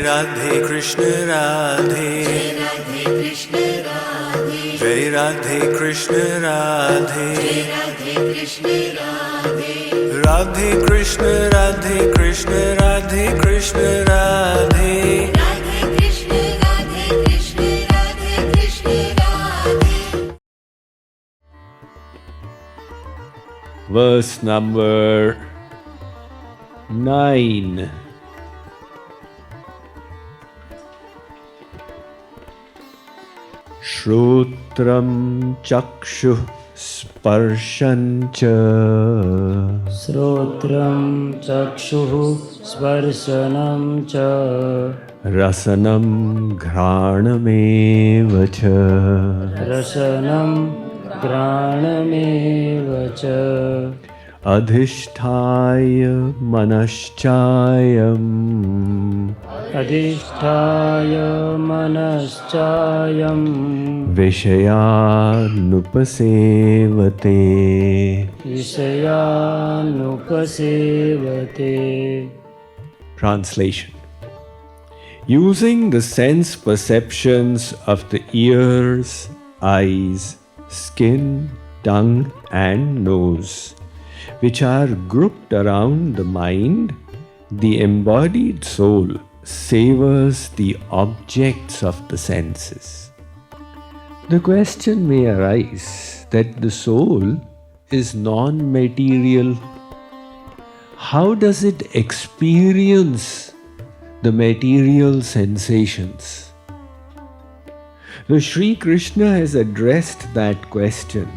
Radhe Krishna Radhe, Jai Radhe Krishna Radhe, Radhe Krishna Radhe Krishna Radhe Krishna Radhe, verse number 9. Shrotram chakshu sparshan cha, Srotram chakshuh sparshanam cha, rasanam ghranameva cha, rasanam granameva cha, adhishthaya manaschayam, adhishthaya manaschayam, vishayanupasevate. vishayanupasevate. Translation. Using the sense perceptions of the ears, eyes, skin, tongue and nose, which are grouped around the mind, the embodied soul savors the objects of the senses. The question may arise that the soul is non-material. How does it experience the material sensations? The Shree Krishna has addressed that question.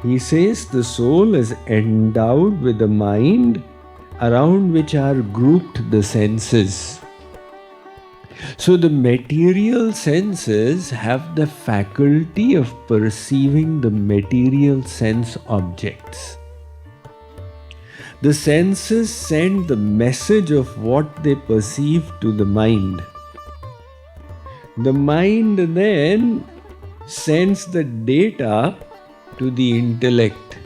He says the soul is endowed with a mind around which are grouped the senses. So the material senses have the faculty of perceiving the material sense objects. The senses send the message of what they perceive to the mind. The mind then sends the data to the intellect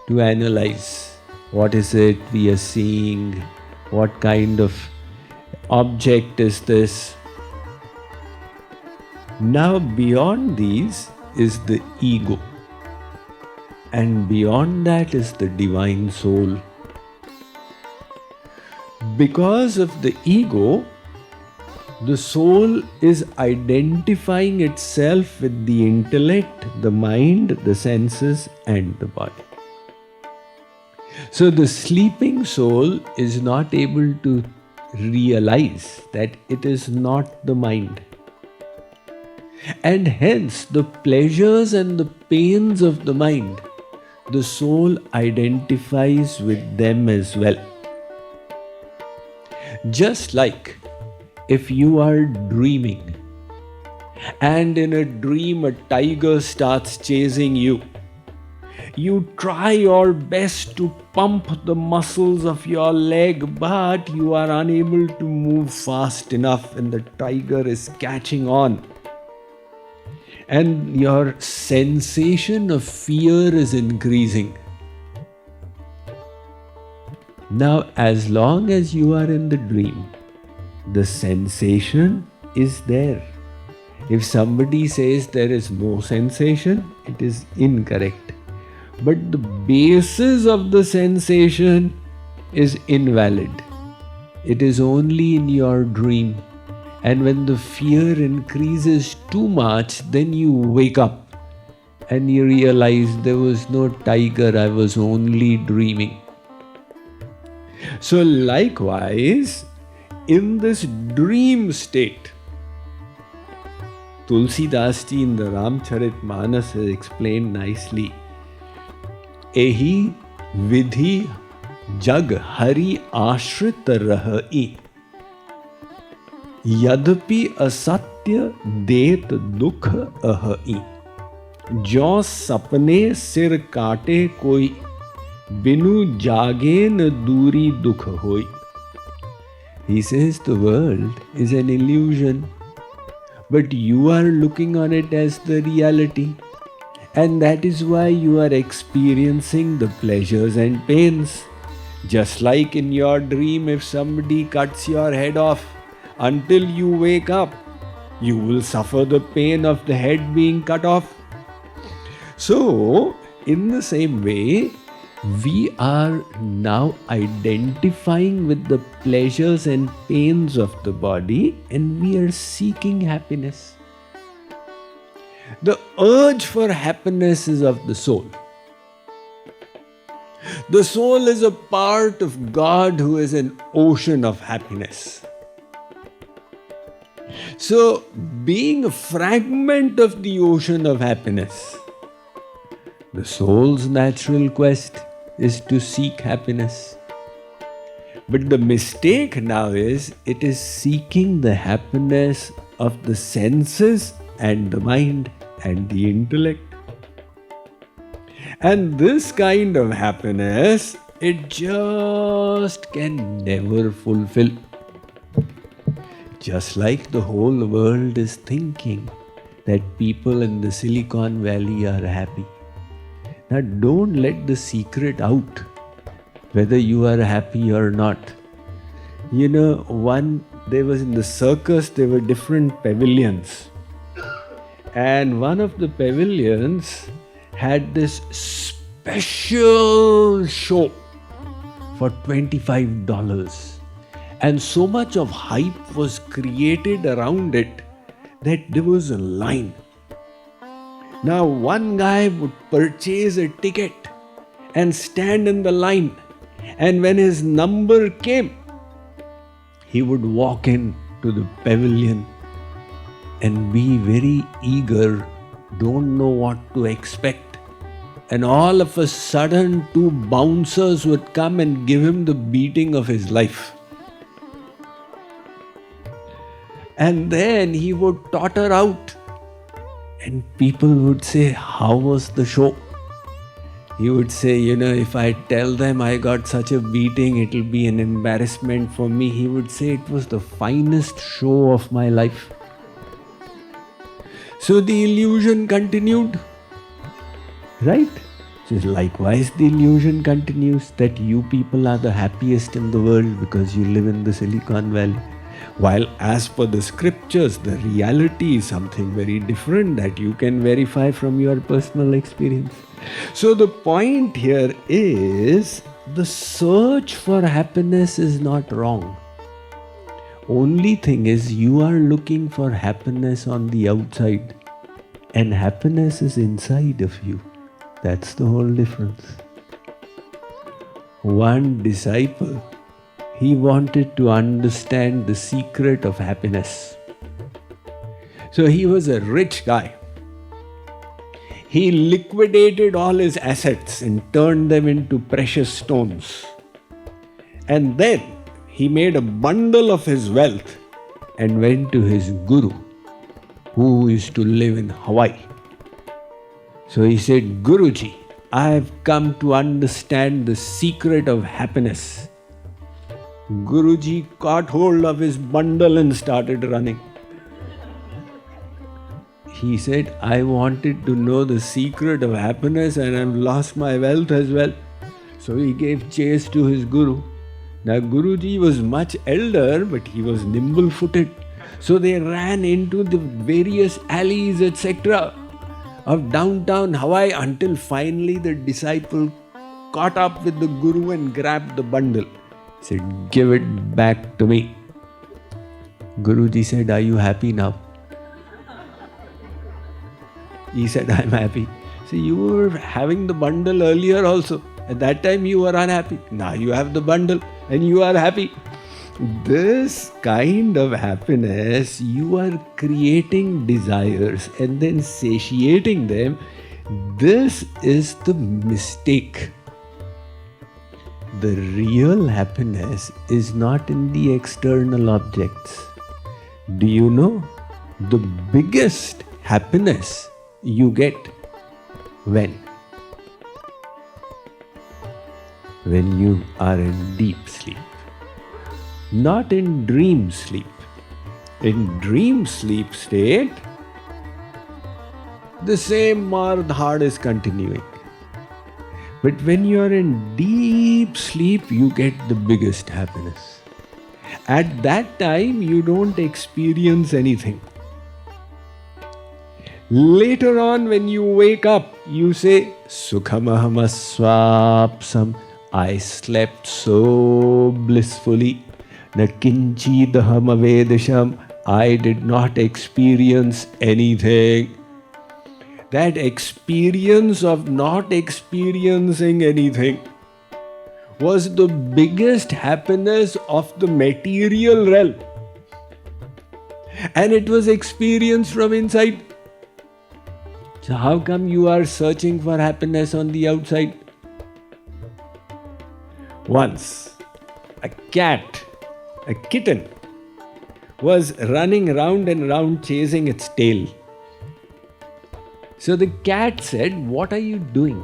to analyze. What is it we are seeing? What kind of object is this? Now beyond these is the ego. And beyond that is the divine soul. Because of the ego, the soul is identifying itself with the intellect, the mind, the senses and the body. So the sleeping soul is not able to realize that it is not the mind. And hence the pleasures and the pains of the mind, the soul identifies with them as well. Just like if you are dreaming and in a dream a tiger starts chasing you, you try your best to pump the muscles of your leg, but you are unable to move fast enough and the tiger is catching on. And your sensation of fear is increasing. Now, as long as you are in the dream, the sensation is there. If somebody says there is no sensation, it is incorrect. But the basis of the sensation is invalid. It is only in your dream. And when the fear increases too much, then you wake up and you realize there was no tiger, I was only dreaming. So likewise, in this dream state, Tulsidas ji in the Ramcharitmanas has explained nicely, Ehi vidhi jag hari ashrit rahi, यद्यपि असत्य देत दुख अहि, जो सपने सिर काटे कोई, बिनु जागे न दूरी दुख होई. He says the world is an illusion, but you are looking on it as the reality, and that is why you are experiencing the pleasures and pains. Just like in your dream, if somebody cuts your head off, until you wake up. You will suffer the pain of the head being cut off. So, in the same way, we are now identifying with the pleasures and pains of the body, and we are seeking happiness. The urge for happiness is of the soul. The soul is a part of God who is an ocean of happiness. So, being a fragment of the ocean of happiness, the soul's natural quest is to seek happiness. But the mistake now is, it is seeking the happiness of the senses and the mind and the intellect. And this kind of happiness, it just can never fulfill. Just like the whole world is thinking that people in the Silicon Valley are happy. Now don't let the secret out whether you are happy or not. There was in the circus, there were different pavilions. And one of the pavilions had this special show for $25. And so much of hype was created around it that there was a line. Now one guy would purchase a ticket and stand in the line. And when his number came, he would walk in to the pavilion and be very eager, don't know what to expect. And all of a sudden, 2 bouncers would come and give him the beating of his life. And then he would totter out. And people would say, how was the show? He would say, if I tell them I got such a beating, it will be an embarrassment for me. He would say, it was the finest show of my life. So the illusion continued. Right? So likewise, the illusion continues that you people are the happiest in the world because you live in the Silicon Valley. While as per the scriptures, the reality is something very different that you can verify from your personal experience. So the point here is, the search for happiness is not wrong. Only thing is, you are looking for happiness on the outside, and happiness is inside of you. That's the whole difference. One disciple, he wanted to understand the secret of happiness. So he was a rich guy. He liquidated all his assets and turned them into precious stones. And then he made a bundle of his wealth and went to his guru, who used to live in Hawaii. So he said, Guruji, I have come to understand the secret of happiness. Guruji caught hold of his bundle and started running. He said, I wanted to know the secret of happiness and I've lost my wealth as well. So he gave chase to his guru. Now Guruji was much elder, but he was nimble-footed. So they ran into the various alleys, etc. of downtown Hawaii until finally the disciple caught up with the guru and grabbed the bundle. He said, give it back to me. Guruji said, are you happy now? He said, I'm happy. So you were having the bundle earlier also. At that time you were unhappy. Now you have the bundle and you are happy. This kind of happiness, you are creating desires and then satiating them. This is the mistake. The real happiness is not in the external objects. Do you know? The biggest happiness you get when you are in deep sleep. Not in dream sleep. In dream sleep state, the same mardhad is continuing. But when you are in deep sleep, you get the biggest happiness. At that time, you don't experience anything. Later on, when you wake up, you say, Sukhamahamaswapsam, I slept so blissfully. Na kinchidaham avedasham, I did not experience anything. That experience of not experiencing anything was the biggest happiness of the material realm. And it was experienced from inside. So how come you are searching for happiness on the outside? Once, a kitten, was running round and round chasing its tail. So the cat said, "What are you doing?"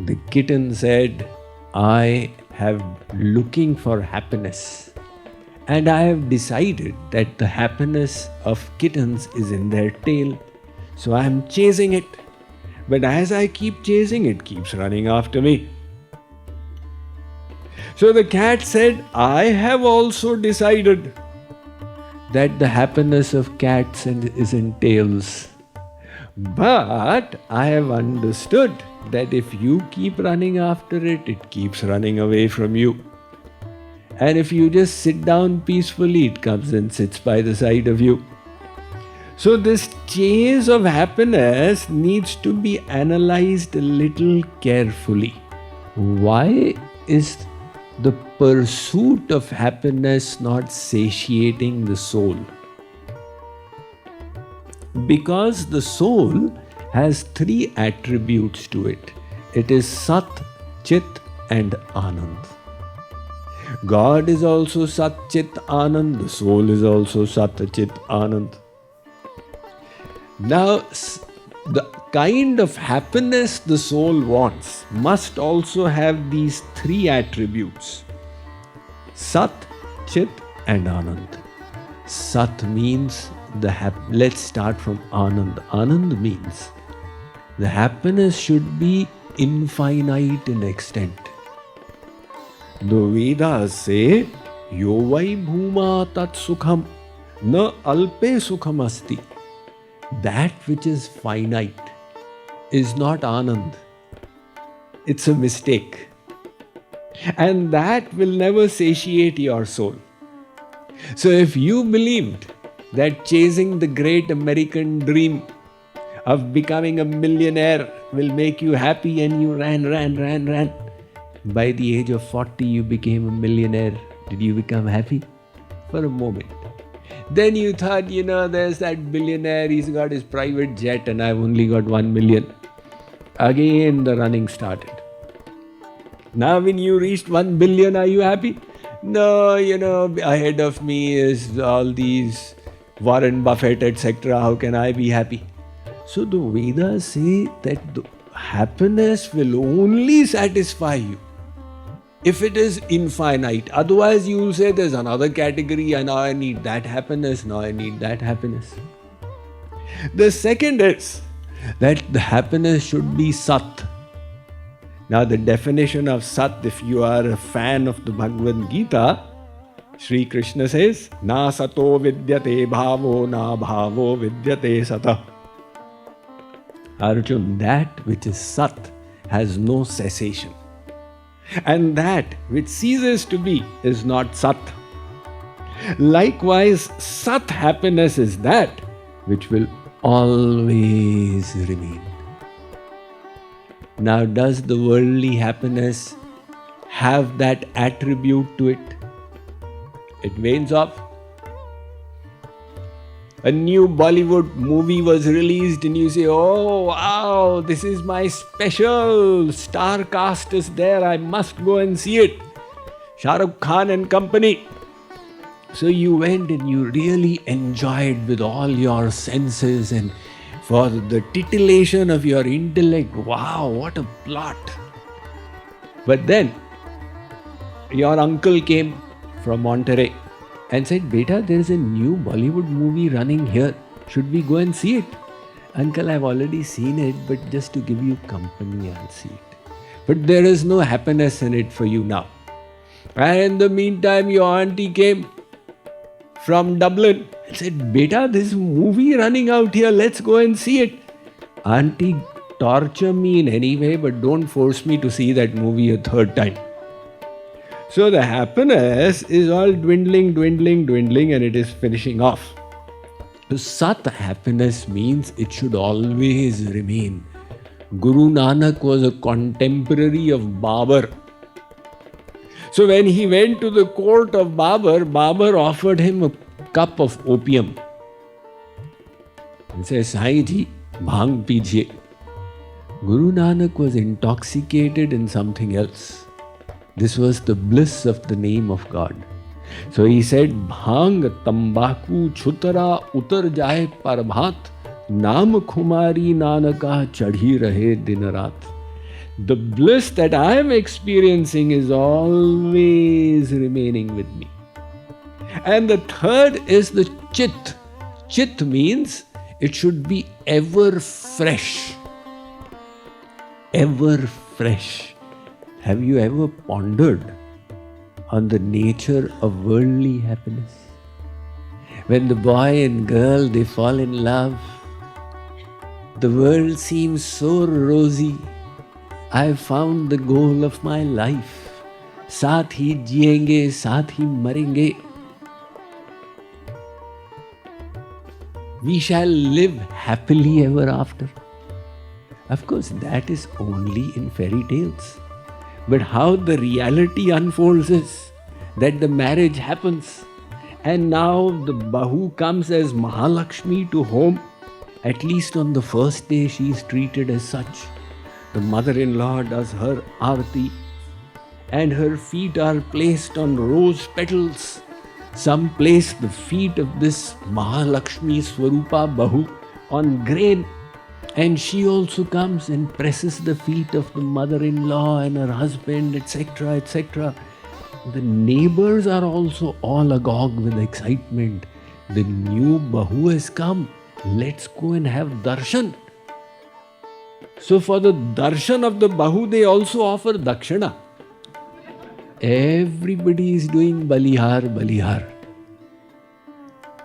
The kitten said, "I have looking for happiness, and I have decided that the happiness of kittens is in their tail. So I am chasing it. But as I keep chasing, it keeps running after me." So the cat said, "I have also decided that the happiness of cats is in tails. But I have understood that if you keep running after it, it keeps running away from you. And if you just sit down peacefully, it comes and sits by the side of you." So this chase of happiness needs to be analyzed a little carefully. Why is the pursuit of happiness not satiating the soul? Because the soul has three attributes to it. It is Sat, Chit and Anand. God is also Sat, Chit, Anand. The soul is also Sat, Chit, Anand. Now, the kind of happiness the soul wants must also have these three attributes: Sat, Chit and Anand. Sat means let's start from Anand. Anand means the happiness should be infinite in extent. The Vedas say, "Yo vai bhuma tat sukham, na alpe sukham asti." That which is finite is not Anand. It's a mistake. And that will never satiate your soul. So if you believed that chasing the great American dream of becoming a millionaire will make you happy and you ran, by the age of 40 you became a millionaire, did you become happy? For a moment. Then you thought, there's that billionaire, he's got his private jet and I've only got 1 million. Again the running started. Now when you reached 1 billion, are you happy? No, ahead of me is all these Warren Buffett, etc. How can I be happy? So the Vedas say that the happiness will only satisfy you if it is infinite. Otherwise you will say there's another category, and now I need that happiness, now I need that happiness. The second is that the happiness should be Sat. Now the definition of Sat, if you are a fan of the Bhagavad Gita, Shree Krishna says, "Na sato vidyate bhavo, na bhavo vidyate sata." Arjun, that which is Sat has no cessation. And that which ceases to be is not Sat. Likewise, Sat happiness is that which will always remain. Now, does the worldly happiness have that attribute to it? It wanes off. A new Bollywood movie was released and you say, "Oh wow, this is my special, star cast is there, I must go and see it. Shah Rukh Khan and company." So you went and you really enjoyed with all your senses, and for the titillation of your intellect, wow, what a plot. But then your uncle came from Monterey and said, "Beta, there is a new Bollywood movie running here. Should we go and see it?" "Uncle, I've already seen it, but just to give you company, I'll see it." But there is no happiness in it for you now. And in the meantime, your auntie came from Dublin and said, Beta, this movie running out here, let's go and see it. Auntie, torture me in any way, but don't force me to see that movie a third time. So the happiness is all dwindling, and it is finishing off. So Sat happiness means it should always remain. Guru Nanak was a contemporary of Babar. So when he went to the court of Babar, Babar offered him a cup of opium. He says, Sai ji, bhang pijiye. Guru Nanak was intoxicated in something else. This was the bliss of the name of God. So he said, Bhang tambaku chutara utar jaye parbhat, naam khumari nanaka chadhi rahe din raat. The bliss that I am experiencing is always remaining with me. And the third is the chit. Chit means it should be ever fresh. Ever fresh. Have you ever pondered on the nature of worldly happiness? When the boy and girl, they fall in love, the world seems so rosy. I found the goal of my life. Saath hi jiyenge, saath hi marenge. We shall live happily ever after. Of course, that is only in fairy tales. But how the reality unfolds is that the marriage happens, and now the Bahu comes as Mahalakshmi to home. At least on the first day she is treated as such. The mother-in-law does her arati, and her feet are placed on rose petals. Some place the feet of this Mahalakshmi Swarupa Bahu on grain. And she also comes and presses the feet of the mother-in-law and her husband, etc., etc. The neighbors are also all agog with excitement. The new Bahu has come. Let's go and have darshan. So for the darshan of the Bahu, they also offer dakshina. Everybody is doing balihar, balihar.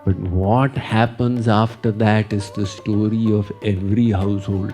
But what happens after that is the story of every household.